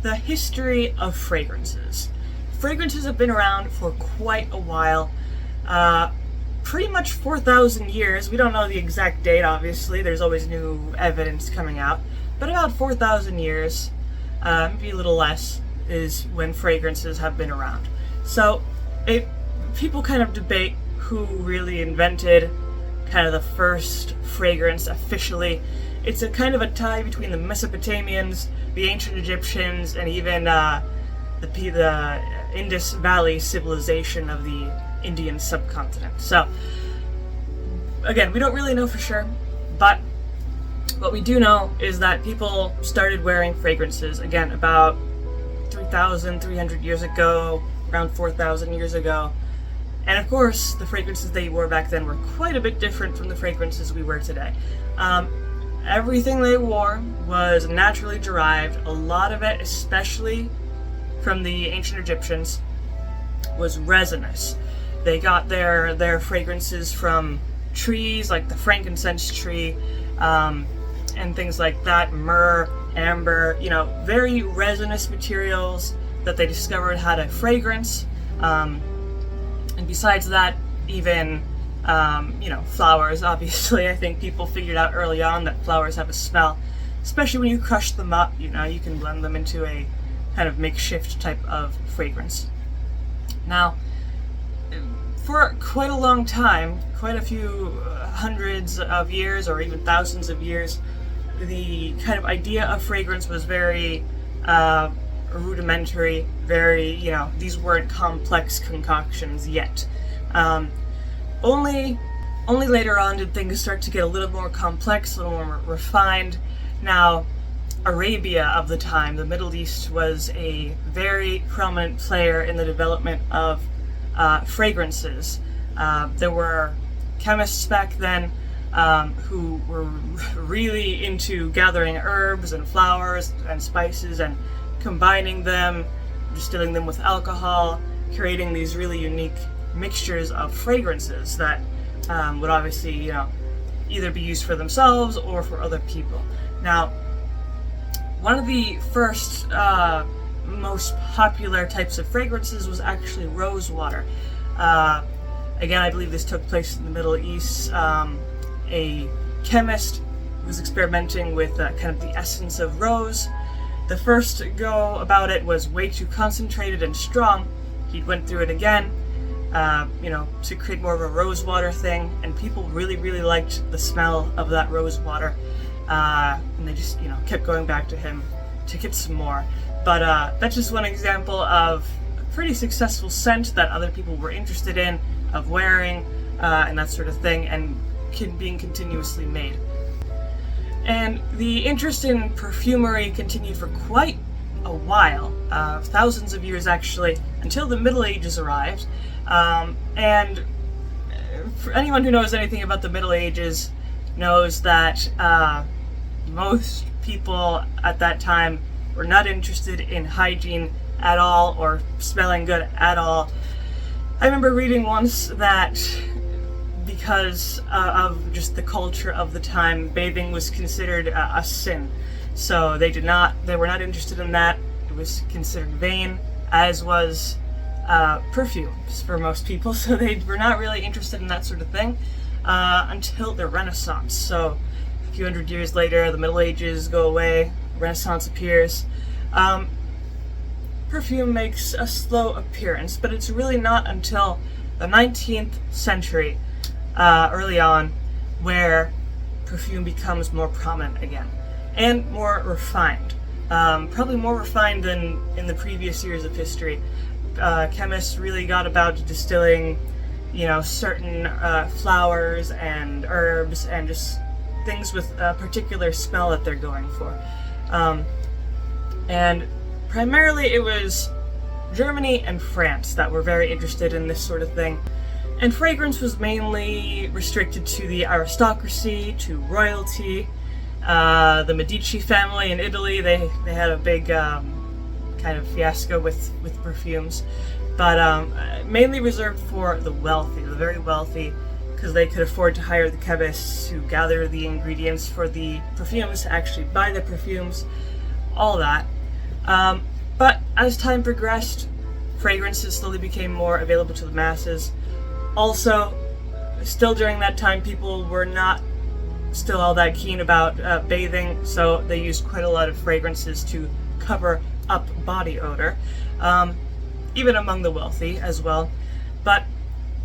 the history of fragrances. Fragrances have been around for quite a while, pretty much 4,000 years. We don't know the exact date, obviously, there's always new evidence coming out, but about 4,000 years, maybe a little less, is when fragrances have been around. So people kind of debate who really invented kind of the first fragrance officially. It's a kind of a tie between the Mesopotamians, the ancient Egyptians, and even the Indus Valley civilization of the Indian subcontinent. So again, we don't really know for sure, but what we do know is that people started wearing fragrances again about 3,300 years ago, around 4,000 years ago. And of course, the fragrances they wore back then were quite a bit different from the fragrances we wear today. Everything they wore was naturally derived. A lot of it, especially from the ancient Egyptians, was resinous. They got their fragrances from trees like the frankincense tree, and things like that, myrrh, amber, very resinous materials that they discovered had a fragrance. And besides that, even flowers, obviously. I think people figured out early on that flowers have a smell, especially when you crush them up. You can blend them into a kind of makeshift type of fragrance. Now, for quite a long time, quite a few hundreds of years or even thousands of years, the kind of idea of fragrance was very rudimentary, very, these weren't complex concoctions yet. Only later on did things start to get a little more complex, a little more refined. Now, Arabia of the time, the Middle East, was a very prominent player in the development of fragrances. There were chemists back then who were really into gathering herbs and flowers and spices and combining them, distilling them with alcohol, creating these really unique mixtures of fragrances that would obviously, either be used for themselves or for other people. Now, one of the first most popular types of fragrances was actually rose water. Again, I believe this took place in the Middle East. A chemist was experimenting with kind of the essence of rose. The first go about it was way too concentrated and strong. He went through it again, to create more of a rose water thing, and people really, really liked the smell of that rose water. And they just, kept going back to him to get some more. But that's just one example of a pretty successful scent that other people were interested in, of wearing, and that sort of thing, and being continuously made. And the interest in perfumery continued for quite a while, thousands of years actually, until the Middle Ages arrived. And for anyone who knows anything about the Middle Ages knows that most people at that time were not interested in hygiene at all or smelling good at all. I remember reading once that because of just the culture of the time, bathing was considered a sin. So they were not interested in that. It was considered vain, as was perfumes for most people. So they were not really interested in that sort of thing until the Renaissance. So a few hundred years later, the Middle Ages go away, Renaissance appears. Perfume makes a slow appearance, but it's really not until the 19th century, early on, where perfume becomes more prominent again, and more refined. Probably more refined than in the previous years of history. Chemists really got about distilling, certain flowers and herbs and just things with a particular smell that they're going for. And primarily it was Germany and France that were very interested in this sort of thing. And fragrance was mainly restricted to the aristocracy, to royalty. The Medici family in Italy, they had a big kind of fiasco with perfumes. But mainly reserved for the wealthy, the very wealthy, because they could afford to hire the chemists who gather the ingredients for the perfumes, to actually buy the perfumes, all that. But as time progressed, fragrances slowly became more available to the masses. Also, still during that time, people were not still all that keen about bathing, so they used quite a lot of fragrances to cover up body odor, even among the wealthy as well. But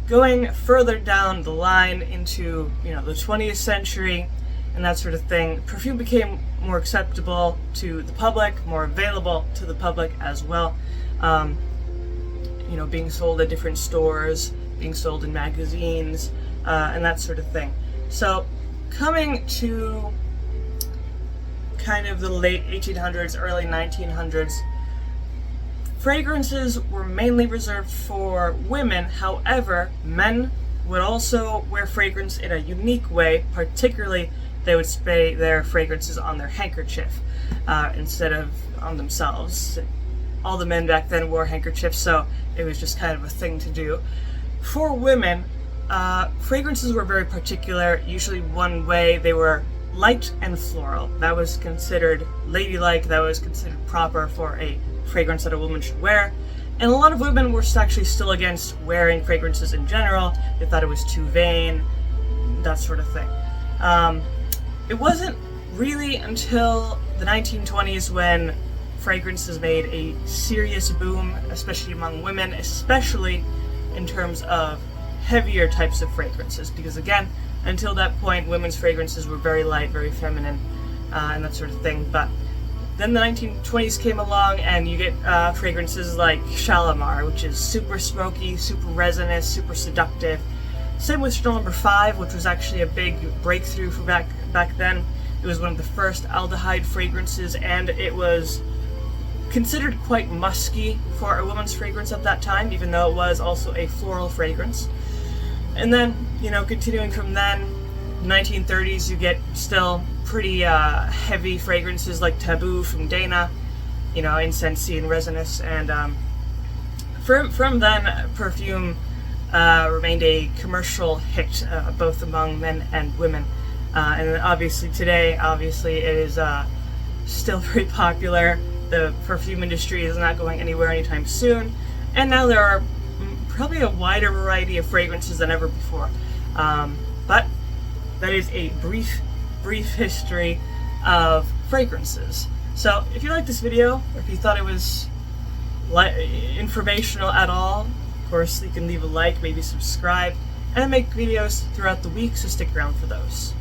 going further down the line into, the 20th century and that sort of thing, perfume became more acceptable to the public, more available to the public as well. Being sold at different stores, being sold in magazines, and that sort of thing. So coming to kind of the late 1800s, early 1900s, fragrances were mainly reserved for women. However, men would also wear fragrance in a unique way. Particularly, they would spray their fragrances on their handkerchief instead of on themselves. All the men back then wore handkerchiefs, so it was just kind of a thing to do. For women, fragrances were very particular, usually one way. They were light and floral. That was considered ladylike, that was considered proper for a fragrance that a woman should wear. And a lot of women were actually still against wearing fragrances in general. They thought it was too vain, that sort of thing. It wasn't really until the 1920s when fragrances made a serious boom, especially among women, especially in terms of heavier types of fragrances, because again, until that point, women's fragrances were very light, very feminine, and that sort of thing. But then the 1920s came along, and you get fragrances like Shalimar, which is super smoky, super resinous, super seductive. Same with Chanel No. 5, which was actually a big breakthrough for back then. It was one of the first aldehyde fragrances, and it was considered quite musky for a woman's fragrance at that time, even though it was also a floral fragrance. And then, continuing from then, 1930s, you get still pretty heavy fragrances like Taboo from Dana, incensey and resinous. And from then, perfume remained a commercial hit, both among men and women. And obviously today, it is still very popular. The perfume industry is not going anywhere anytime soon. And now there are probably a wider variety of fragrances than ever before. But that is a brief history of fragrances. So if you liked this video, or if you thought it was informational at all, of course you can leave a like, maybe subscribe, and I make videos throughout the week, so stick around for those.